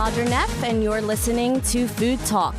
Audra Neff, and you're listening to Food Talk.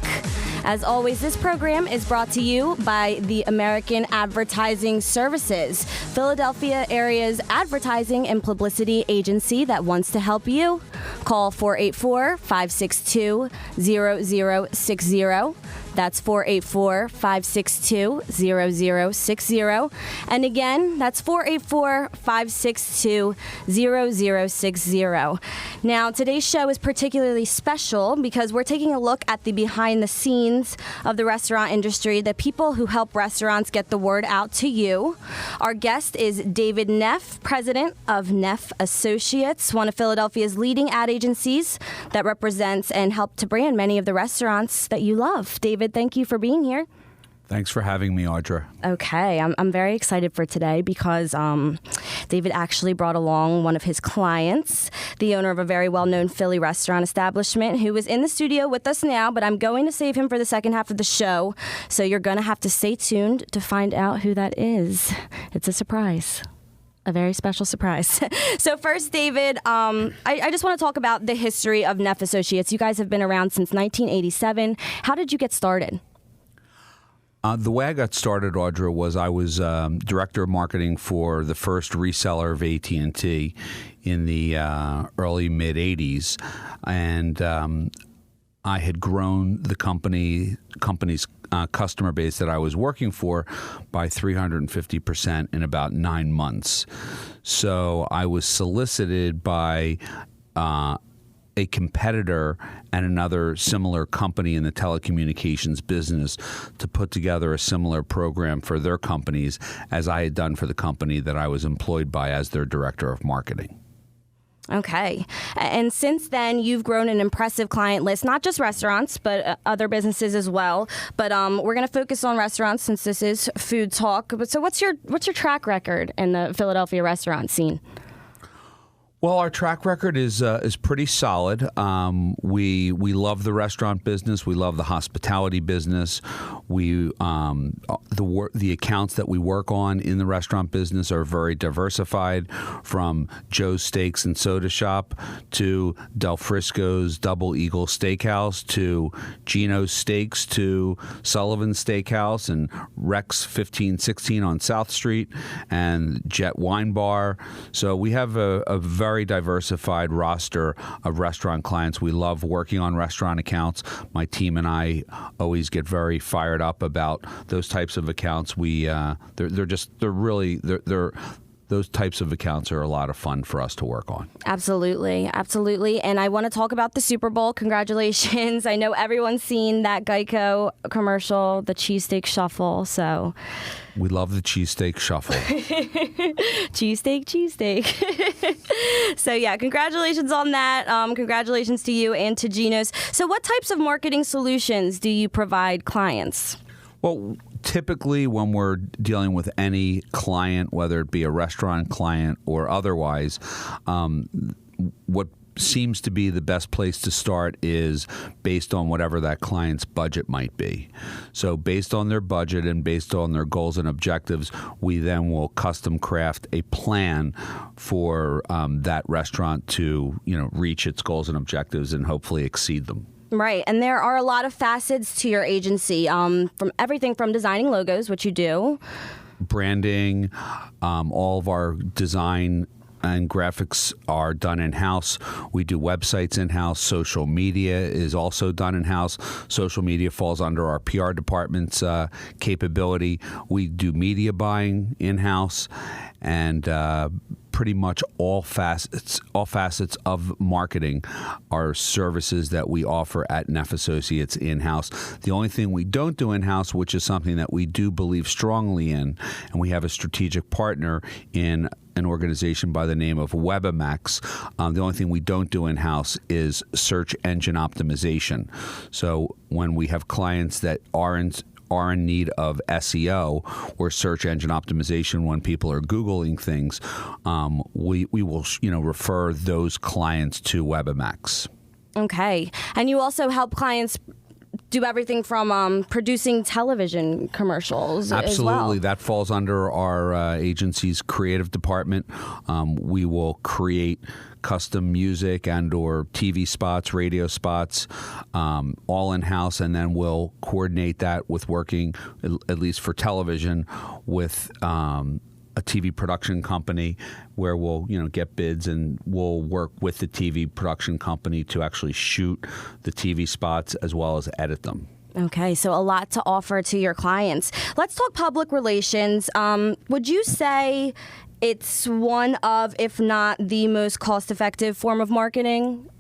As always, this program is brought to you by the American Advertising Services, Philadelphia area's advertising and publicity agency that wants to help you. Call 484-562-0060. That's 484-562-0060. And again, that's 484-562-0060. Now, today's show is particularly special because we're taking a look at the behind the scenes of the restaurant industry, the people who help restaurants get the word out to you. Our guest is David Neff, president of Neff Associates, one of Philadelphia's leading ad agencies that represents and help to brand many of the restaurants that you love. David, thank you for being here. Thanks for having me, Audra. Okay, I'm very excited for today because David actually brought along one of his clients, the owner of a very well-known Philly restaurant establishment, who is in the studio with us now, but I'm going to save him for the second half of the show, so you're going to have to stay tuned to find out who that is. It's a surprise. A very special surprise. So first, David, I just want to talk about the history of Neff Associates. You guys have been around since 1987. How did you get started? The way I got started, Audra, was I was director of marketing for the first reseller of AT&T in the early mid-'80s, and I had grown the company's customer base that I was working for by 350% in about 9 months. So I was solicited by a competitor and another similar company in the telecommunications business to put together a similar program for their companies as I had done for the company that I was employed by as their director of marketing. Okay. And since then, you've grown an impressive client list, not just restaurants, but other businesses as well. But we're going to focus on restaurants since this is Food Talk. But so what's your track record in the Philadelphia restaurant scene? Well, our track record is pretty solid. We love the restaurant business. We love the hospitality business. The accounts that we work on in the restaurant business are very diversified, from Joe's Steaks and Soda Shop to Del Frisco's Double Eagle Steakhouse to Gino's Steaks to Sullivan's Steakhouse and Rex 1516 on South Street and Jet Wine Bar. So we have a very diversified roster of restaurant clients. We love working on restaurant accounts. My team and I always get very fired up about those types of accounts. Those types of accounts are a lot of fun for us to work on. Absolutely. Absolutely. And I want to talk about the Super Bowl. Congratulations. I know everyone's seen that Geico commercial, the cheesesteak shuffle. So we love the cheesesteak shuffle. Cheesesteak. So yeah, congratulations on that. Congratulations to you and to Gino's. So what types of marketing solutions do you provide clients? Well, typically when we're dealing with any client, whether it be a restaurant client or otherwise, what seems to be the best place to start is based on whatever that client's budget might be. So based on their budget and based on their goals and objectives, we then will custom craft a plan for that restaurant to, reach its goals and objectives and hopefully exceed them. Right. And there are a lot of facets to your agency, from everything from designing logos, which you do. Branding, all of our design and graphics are done in-house. We do websites in-house. Social media is also done in-house. Social media falls under our PR department's capability. We do media buying in-house, and pretty much all facets of marketing are services that we offer at Neff Associates in-house. The only thing we don't do in-house, which is something that we do believe strongly in, and we have a strategic partner in an organization by the name of Webimax. The only thing we don't do in-house is search engine optimization. So when we have clients that are in need of SEO or search engine optimization, when people are Googling things, we will refer those clients to Webimax. Okay. And you also help clients do everything from producing television commercials Absolutely. as well. That falls under our agency's creative department. We will create custom music and or TV spots, radio spots, all in-house, and then we'll coordinate that with working, at least for television, with a TV production company where we'll, get bids and we'll work with the TV production company to actually shoot the TV spots as well as edit them. Okay, so a lot to offer to your clients. Let's talk public relations. Would you say it's one of, if not the most cost-effective form of marketing?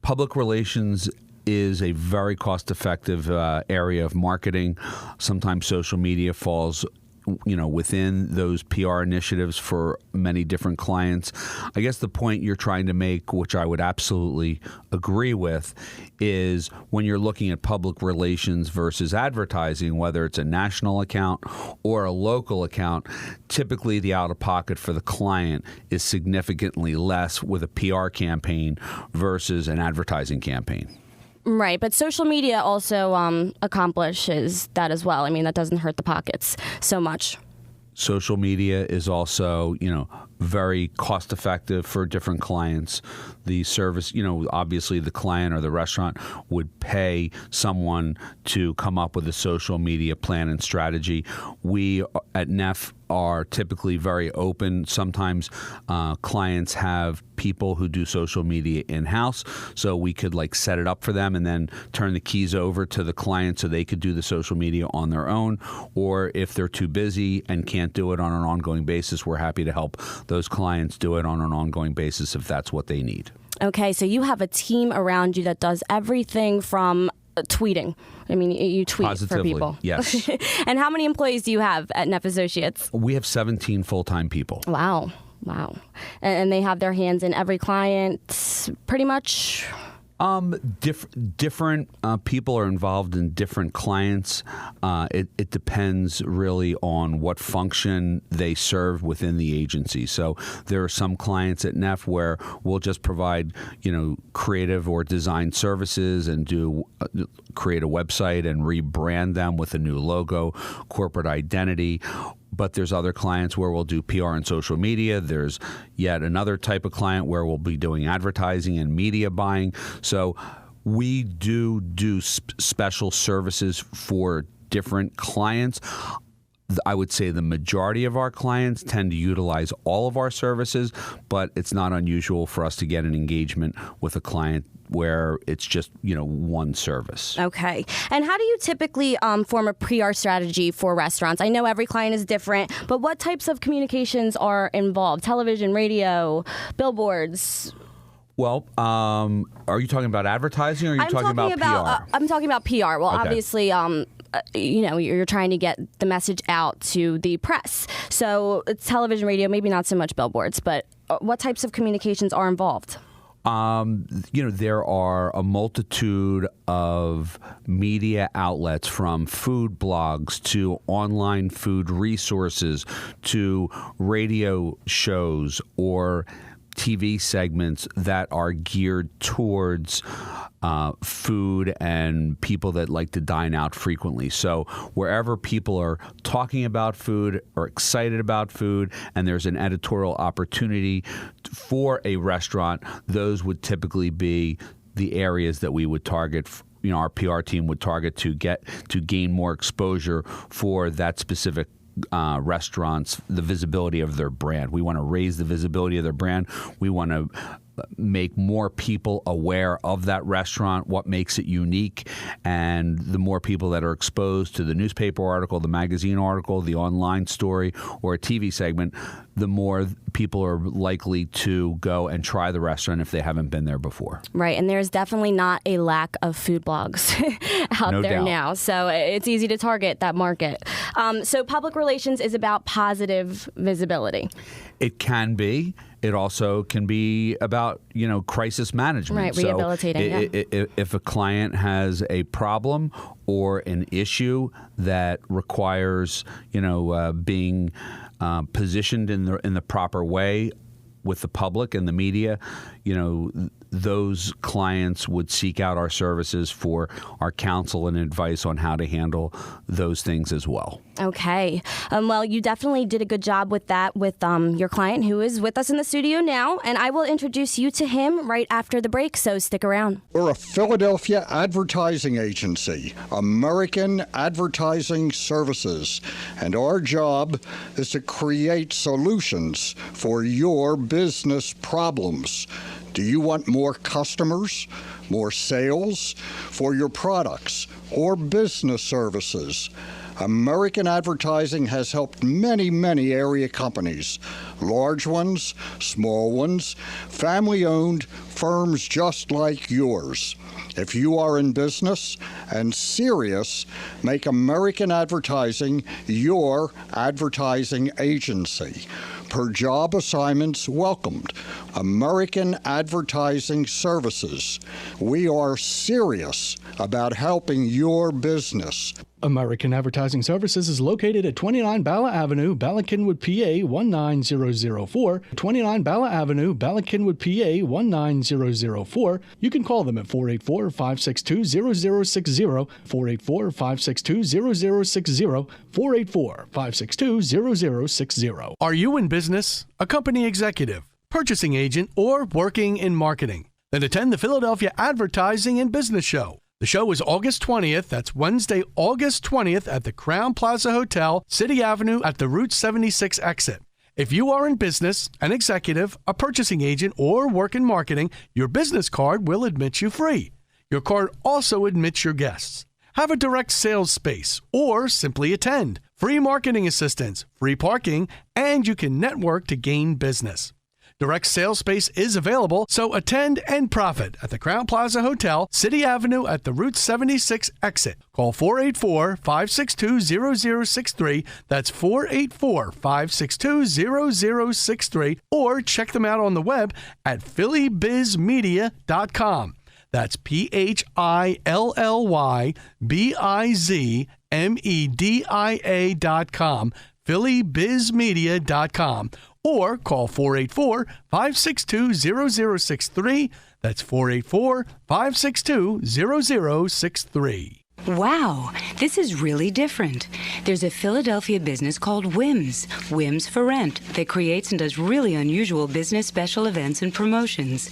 Public relations is a very cost-effective area of marketing. Sometimes social media falls within those PR initiatives for many different clients. I guess the point you're trying to make, which I would absolutely agree with, is when you're looking at public relations versus advertising, whether it's a national account or a local account, typically the out-of-pocket for the client is significantly less with a PR campaign versus an advertising campaign. Right, but social media also accomplishes that as well. I mean, that doesn't hurt the pockets so much. Social media is also, very cost effective for different clients. The service, obviously the client or the restaurant would pay someone to come up with a social media plan and strategy. We at Neff are typically very open. Sometimes clients have people who do social media in-house, so we could set it up for them and then turn the keys over to the client so they could do the social media on their own. Or if they're too busy and can't do it on an ongoing basis, we're happy to help those clients do it on an ongoing basis if that's what they need. Okay, so you have a team around you that does everything from tweeting. I mean, you tweet Positively, for people. Yes. And how many employees do you have at Neff Associates? We have 17 full-time people. Wow. And they have their hands in every client, pretty much? Different people are involved in different clients. It depends really on what function they serve within the agency. So there are some clients at Neff where we'll just provide, creative or design services and create a website and rebrand them with a new logo, corporate identity. But there's other clients where we'll do PR and social media. There's yet another type of client where we'll be doing advertising and media buying. So we do special services for different clients. I would say the majority of our clients tend to utilize all of our services, but it's not unusual for us to get an engagement with a client where it's just, one service. Okay. And how do you typically form a PR strategy for restaurants? I know every client is different, but what types of communications are involved? Television, radio, billboards? Well, are you talking about advertising or are you talking about PR? I'm talking about PR. Well, okay. Obviously, you're trying to get the message out to the press. So it's television, radio, maybe not so much billboards, but what types of communications are involved? There are a multitude of media outlets, from food blogs to online food resources to radio shows or TV segments that are geared towards food and people that like to dine out frequently. So wherever people are talking about food or excited about food and there's an editorial opportunity for a restaurant, those would typically be the areas that we would target. Our PR team would target to gain more exposure for that specific restaurants, the visibility of their brand. We want to raise the visibility of their brand. We want to make more people aware of that restaurant, what makes it unique, and the more people that are exposed to the newspaper article, the magazine article, the online story, or a TV segment, the more people are likely to go and try the restaurant if they haven't been there before. Right, and there's definitely not a lack of food blogs out no there doubt. now, so it's easy to target that market. So public relations is about positive visibility. It can be. It also can be about, crisis management. Right, rehabilitating. So if a client has a problem or an issue that requires, being positioned in the proper way with the public and the media, those clients would seek out our services for our counsel and advice on how to handle those things as well. Okay. Well, you definitely did a good job with that with your client who is with us in the studio now, and I will introduce you to him right after the break, so stick around. We're a Philadelphia advertising agency, American Advertising Services, and our job is to create solutions for your business problems. Do you want more customers, more sales for your products or business services? American Advertising has helped many, many area companies, large ones, small ones, family-owned firms just like yours. If you are in business and serious, make American Advertising your advertising agency. Per job assignments welcomed. American Advertising Services. We are serious about helping your business. American Advertising Services is located at 29 Bala Avenue, Ballackinwood, PA 19004. 29 Bala Avenue, Ballackinwood, PA 19004. You can call them at 484-562-0060, 484-562-0060, 484-562-0060. Are you in business, a company executive, purchasing agent, or working in marketing? Then attend the Philadelphia Advertising and Business Show. The show is August 20th. That's Wednesday, August 20th at the Crown Plaza Hotel, City Avenue at the Route 76 exit. If you are in business, an executive, a purchasing agent, or work in marketing, your business card will admit you free. Your card also admits your guests. Have a direct sales space or simply attend. Free marketing assistance, free parking, and you can network to gain business. Direct sales space is available, so attend and profit at the Crown Plaza Hotel, City Avenue at the Route 76 exit. Call 484-562-0063. That's 484-562-0063. Or check them out on the web at phillybizmedia.com. That's PHILLYBIZMEDIA.com. phillybizmedia.com. Or call 484-562-0063. That's 484-562-0063. Wow, this is really different. There's a Philadelphia business called Whims for Rent, that creates and does really unusual business special events and promotions.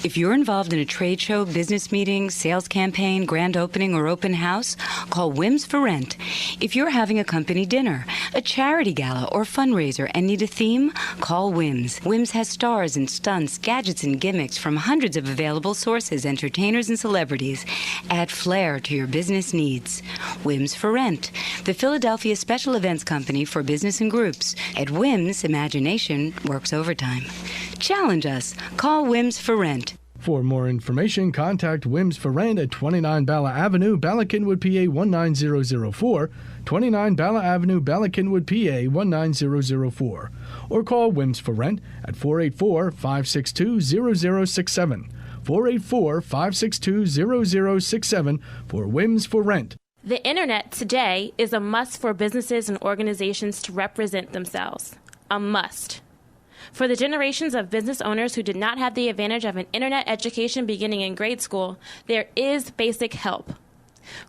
If you're involved in a trade show, business meeting, sales campaign, grand opening, or open house, call Whims for Rent. If you're having a company dinner, a charity gala, or fundraiser and need a theme, call Whims. Whims has stars and stunts, gadgets and gimmicks from hundreds of available sources, entertainers and celebrities. Add flair to your business needs. Whims for Rent, the Philadelphia special events company for business and groups. At Whims, imagination works overtime. Challenge us. Call Whims for Rent. For more information, contact Whims for Rent at 29 Bala Avenue, Ballackinwood, PA 19004, 29 Bala Avenue, Ballackinwood, PA 19004, or call Whims for Rent at 484-562-0067. 484-562-0067 for Whims for Rent. The Internet today is a must for businesses and organizations to represent themselves. A must. For the generations of business owners who did not have the advantage of an Internet education beginning in grade school, there is basic help.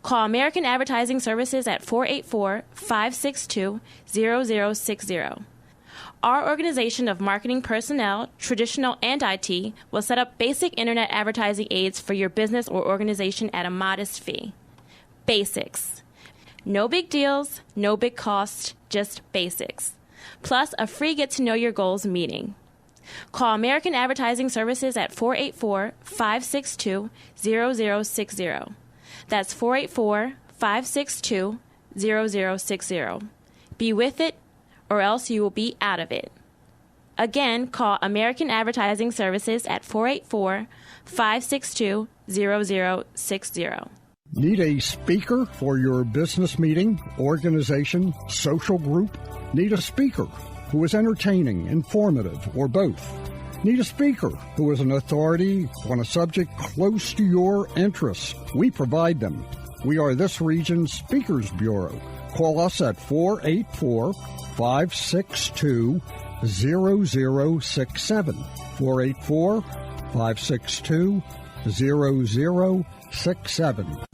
Call American Advertising Services at 484-562-0060. Our organization of marketing personnel, traditional and IT, will set up basic Internet advertising aids for your business or organization at a modest fee. Basics. No big deals, no big costs, just basics. Plus a free get-to-know-your-goals meeting. Call American Advertising Services at 484-562-0060. That's 484-562-0060. Be with it, or else you will be out of it. Again, call American Advertising Services at 484-562-0060. Need a speaker for your business meeting, organization, social group? Need a speaker who is entertaining, informative, or both? Need a speaker who is an authority on a subject close to your interests? We provide them. We are this region's Speakers Bureau. Call us at 484-562-0067. 484 562-0067.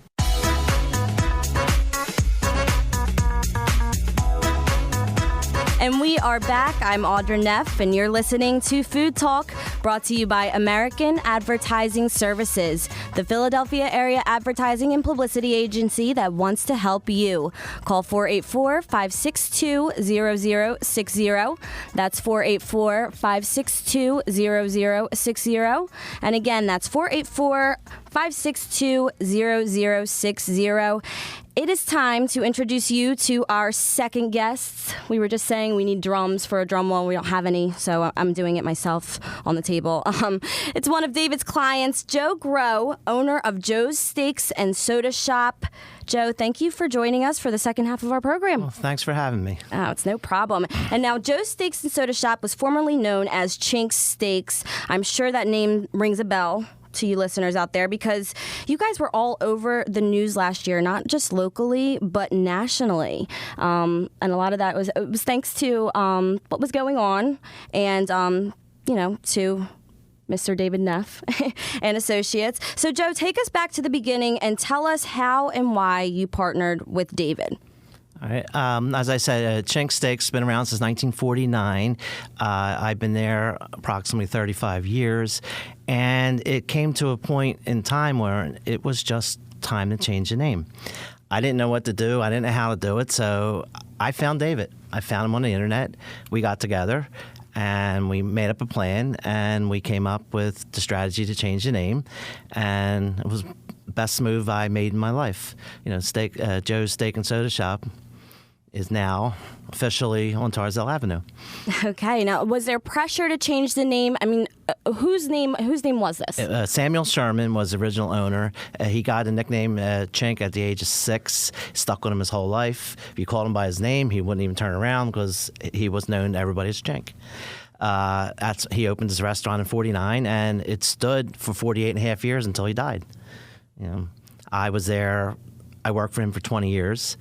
And we are back. I'm Audra Neff, and you're listening to Food Talk, brought to you by American Advertising Services, the Philadelphia area advertising and publicity agency that wants to help you. Call 484-562-0060. That's 484-562-0060. And again, that's 484-562-0060. It is time to introduce you to our second guests. We were just saying we need drums for a drum roll. We don't have any, so I'm doing it myself on the table. It's one of David's clients, Joe Groh, owner of Joe's Steaks and Soda Shop. Joe, thank you for joining us for the second half of our program. Well, thanks for having me. Oh, it's no problem. And now, Joe's Steaks and Soda Shop was formerly known as Chinks Steaks. I'm sure that name rings a bell to you listeners out there, because you guys were all over the news last year, not just locally but nationally, and a lot of that was thanks to what was going on, and to Mr. David Neff and Associates. So Joe, take us back to the beginning and tell us how and why you partnered with David. All right. As I said, Chinks Steaks has been around since 1949. I've been there approximately 35 years, and it came to a point in time where it was just time to change the name. I didn't know what to do. I didn't know how to do it, so I found David. I found him on the internet. We got together, and we made up a plan, and we came up with the strategy to change the name, and it was the best move I made in my life. Joe's Steak and Soda Shop is now officially on Tarzell Avenue. Okay. Now, was there pressure to change the name? I mean, whose name was this? Samuel Sherman was the original owner. He got a nickname Chink at the age of 6. Stuck with him his whole life. If you called him by his name, he wouldn't even turn around because he was known to everybody as Chink. He opened his restaurant in 49, and it stood for 48 and a half years until he died. I was there. I worked for him for 20 years.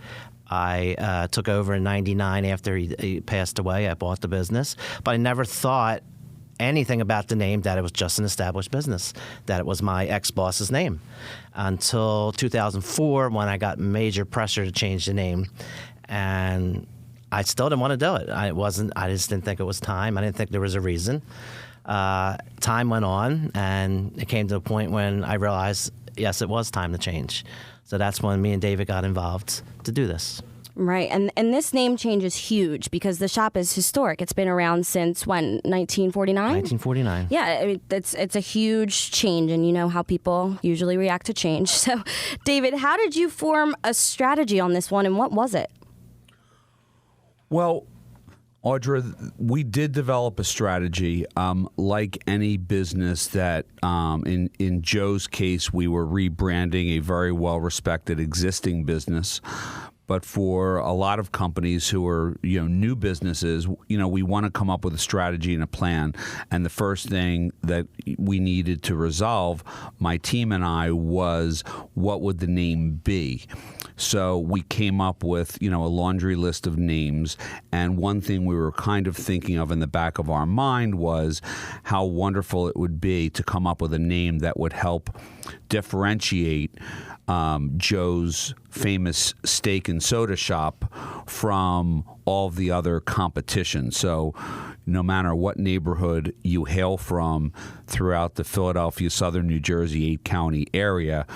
I took over in 99 after he passed away. I bought the business, but I never thought anything about the name, that it was just an established business, that it was my ex-boss's name, until 2004 when I got major pressure to change the name, and I still didn't want to do it. I just didn't think it was time. I didn't think there was a reason. Time went on, and it came to a point when I realized, yes, it was time to change. So that's when me and David got involved to do this. Right, and this name change is huge because the shop is historic. It's been around since when, 1949? 1949. Yeah, I mean, it's a huge change, and you know how people usually react to change. So, David, how did you form a strategy on this one, and what was it? Well, Audra, we did develop a strategy. Like any business that, in Joe's case, we were rebranding a very well-respected existing business. But for a lot of companies who are, new businesses, we want to come up with a strategy and a plan. And the first thing that we needed to resolve, my team and I, was what would the name be? So we came up with, a laundry list of names. And one thing we were kind of thinking of in the back of our mind was how wonderful it would be to come up with a name that would help differentiate Joe's famous steak and soda shop from all the other competition. So no matter what neighborhood you hail from throughout the Philadelphia, Southern New Jersey, 8-county area,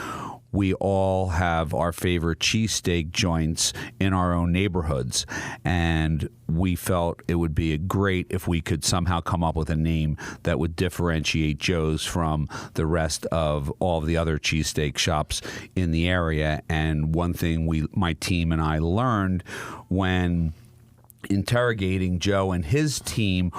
we all have our favorite cheesesteak joints in our own neighborhoods. And we felt it would be great if we could somehow come up with a name that would differentiate Joe's from the rest of all the other cheesesteak shops in the area. And one thing my team and I learned when interrogating Joe and his team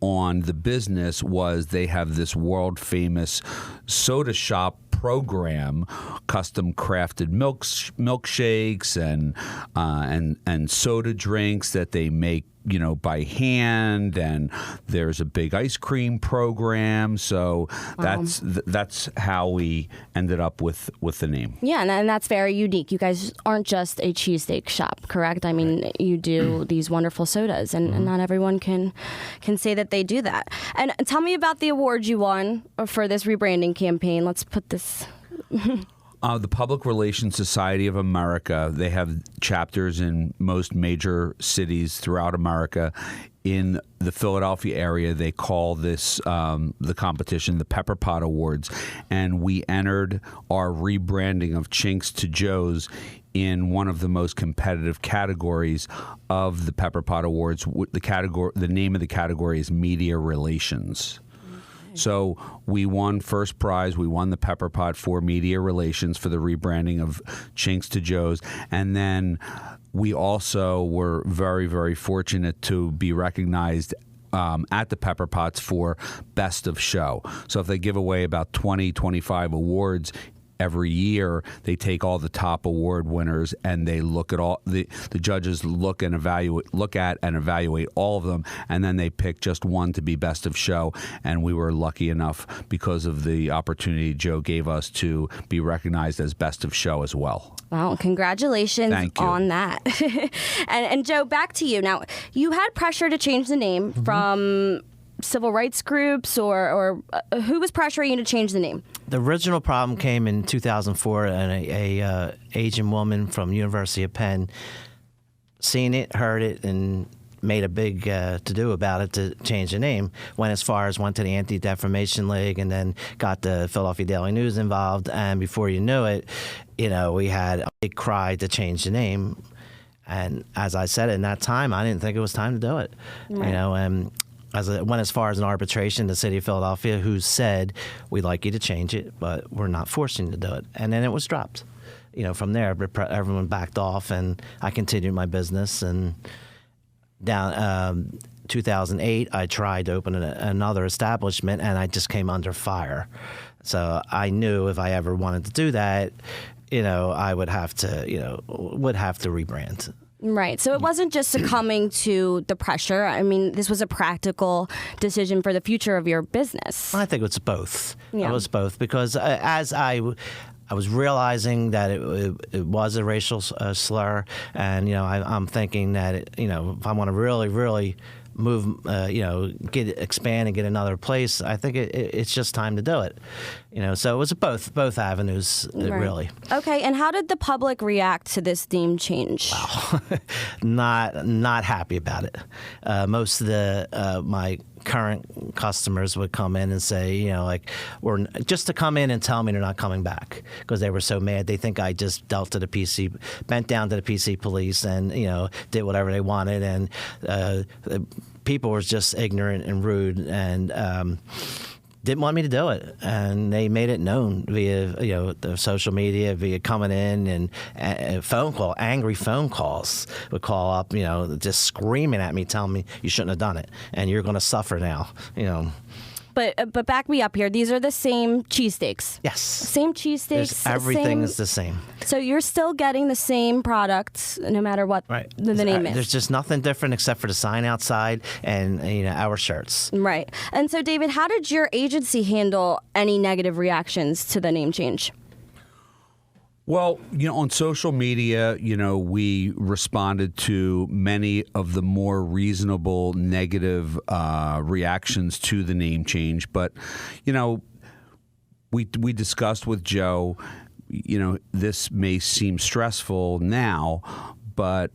on the business was they have this world-famous soda shop program, custom crafted milkshakes and soda drinks that they make by hand, and there's a big ice cream program. So that's how we ended up with the name. Yeah, and that's very unique. You guys aren't just a cheesesteak shop, correct? I mean, you do these wonderful sodas, and not everyone can say that they do that. And tell me about the awards you won for this rebranding campaign. Let's put this... The Public Relations Society of America, they have chapters in most major cities throughout America. In the Philadelphia area, they call this the competition the Pepper Pot Awards. And we entered our rebranding of Chinks to Joe's in one of the most competitive categories of the Pepper Pot Awards. The name of the category is Media Relations. So we won first prize. We won the Pepper Pot for media relations for the rebranding of Chinks to Joe's. And then we also were very, very fortunate to be recognized at the Pepper Pots for Best of Show. So if they give away about 20, 25 awards every year, they take all the top award winners and they look at all the judges look at and evaluate all of them, and then they pick just one to be best of show. And we were lucky enough, because of the opportunity Joe gave us, to be recognized as best of show as well. Well, congratulations on that. and Joe, back to you. Now, you had pressure to change the name from civil rights groups, or who was pressuring you to change the name? The original problem came in 2004, and a Asian woman from University of Penn seen it, heard it, and made a big to-do about it to change the name. Went as far as went to the Anti-Defamation League, and then got the Philadelphia Daily News involved. And before you knew it, we had a big cry to change the name. And as I said, in that time, I didn't think it was time to do it. Right. And as it went as far as an arbitration, the city of Philadelphia, who said, we'd like you to change it, but we're not forcing you to do it. And then it was dropped. From there, everyone backed off, and I continued my business. And down 2008, I tried to open another establishment, and I just came under fire. So I knew if I ever wanted to do that, I would have to rebrand. Right. So it wasn't just succumbing to the pressure. I mean, this was a practical decision for the future of your business. I think it's both. Yeah. It was both, because as I was realizing that it was a racial slur, and I'm thinking that if I want to really, really move, expand and get another place, I think it's just time to do it. So it was both avenues, really. Okay, and how did the public react to this name change? Wow, not happy about it. Most of my current customers would come in and say, or just to come in and tell me they're not coming back because they were so mad. They think I just bent down to the PC police and did whatever they wanted, and people were just ignorant and rude and didn't want me to do it, and they made it known via the social media, via coming in and angry phone calls would call up, just screaming at me, telling me you shouldn't have done it and you're going to suffer now, But back me up here. These are the same cheesesteaks. Yes. Same cheesesteaks. Everything is the same. So you're still getting the same products no matter what the name is. There's just nothing different except for the sign outside and our shirts. Right. And so, David, how did your agency handle any negative reactions to the name change? Well, on social media, we responded to many of the more reasonable negative reactions to the name change. But, we discussed with Joe, this may seem stressful now, but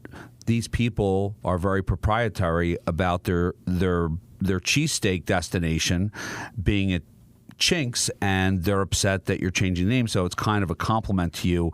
these people are very proprietary about their cheesesteak destination being at Chinks, and they're upset that you're changing the name. So it's kind of a compliment to you,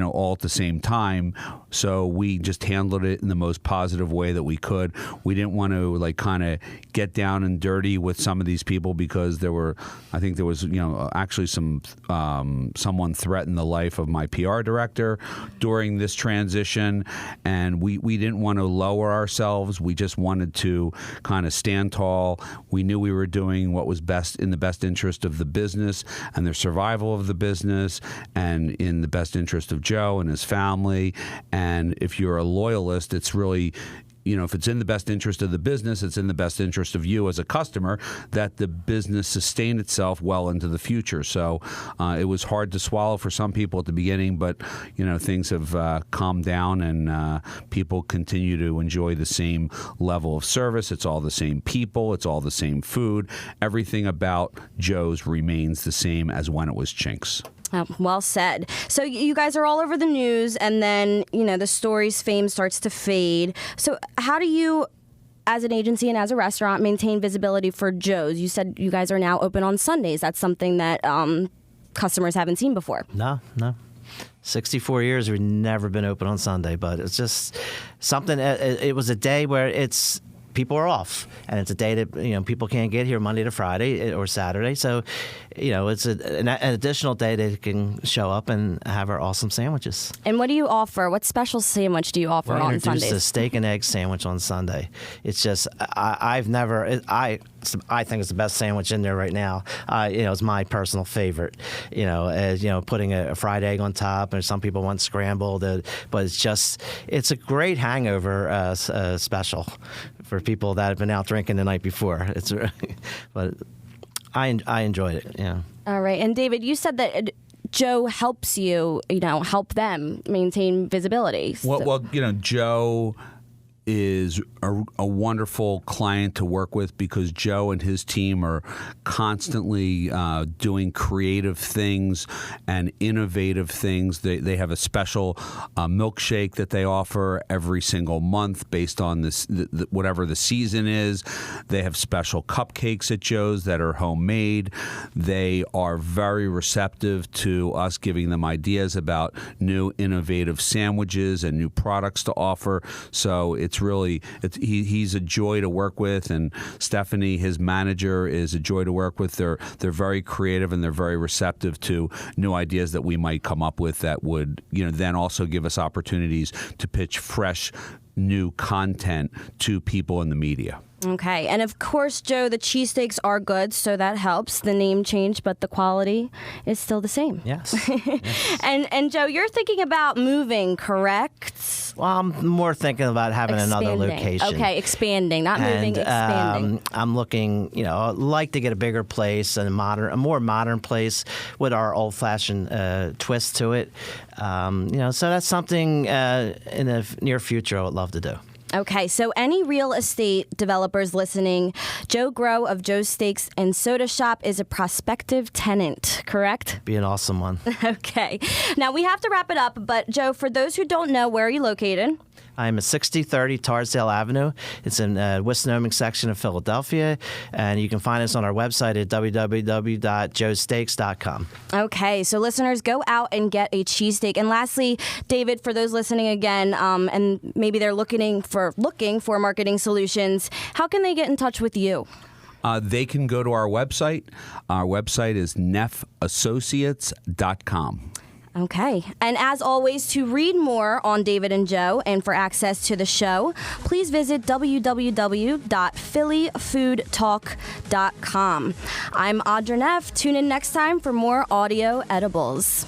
all at the same time. So we just handled it in the most positive way that we could. We didn't want to kind of get down and dirty with some of these people because I think there was, actually someone threatened the life of my PR director during this transition, and we didn't want to lower ourselves. We just wanted to kind of stand tall. We knew we were doing what was best in the best interest of the business and the survival of the business, and in the best interest of Joe and his family. And if you're a loyalist, it's really if it's in the best interest of the business, it's in the best interest of you as a customer that the business sustain itself well into the future. So it was hard to swallow for some people at the beginning, but things have calmed down, and people continue to enjoy the same level of service. It's all the same people. It's all the same food. Everything about Joe's remains the same as when it was Chinks. Well said. So you guys are all over the news, and then, the story's fame starts to fade. So how do you, as an agency and as a restaurant, maintain visibility for Joe's? You said you guys are now open on Sundays. That's something that customers haven't seen before. No. 64 years, we've never been open on Sunday, but it's just something. It was a day where people are off, and it's a day that people can't get here Monday to Friday or Saturday. So, it's an additional day they can show up and have our awesome sandwiches. And what do you offer? What special sandwich do you offer on Sundays? We introduced a steak and egg sandwich on Sunday. It's just I think it's the best sandwich in there right now. It's my personal favorite. Putting a fried egg on top, and some people want scrambled, but it's a great hangover special for people that have been out drinking the night before. But I enjoyed it. Yeah. All right. And David, you said that Joe helps you, help them maintain visibility. Well, Joe is a wonderful client to work with, because Joe and his team are constantly doing creative things and innovative things. They have a special milkshake that they offer every single month based on whatever the season is. They have special cupcakes at Joe's that are homemade. They are very receptive to us giving them ideas about new innovative sandwiches and new products to offer. So he's a joy to work with, and Stephanie, his manager, is a joy to work with. They're very creative, and they're very receptive to new ideas that we might come up with that would then also give us opportunities to pitch fresh new content to people in the media. Okay. And of course, Joe, the cheesesteaks are good, so that helps. The name changed, but the quality is still the same. Yes. And Joe, you're thinking about moving, correct? Well, I'm more thinking about having another location. Okay, expanding, not moving, expanding. I'm looking, I'd like to get a bigger place and a more modern place with our old-fashioned twist to it. So that's something in the near future I would love to do. Okay, so any real estate developers listening, Joe Groh of Joe's Steaks and Soda Shop is a prospective tenant, correct? Be an awesome one. Okay. Now, we have to wrap it up, but Joe, for those who don't know, where are you located? I'm at 6030 Tarsdale Avenue. It's in the Wissinoming section of Philadelphia, and you can find us on our website at www.joesteaks.com. Okay, so listeners, go out and get a cheesesteak. And lastly, David, for those listening again, and maybe they're looking for marketing solutions, how can they get in touch with you? They can go to our website. Our website is neffassociates.com. Okay. And as always, to read more on David and Joe and for access to the show, please visit www.phillyfoodtalk.com. I'm Audra Neff. Tune in next time for more audio edibles.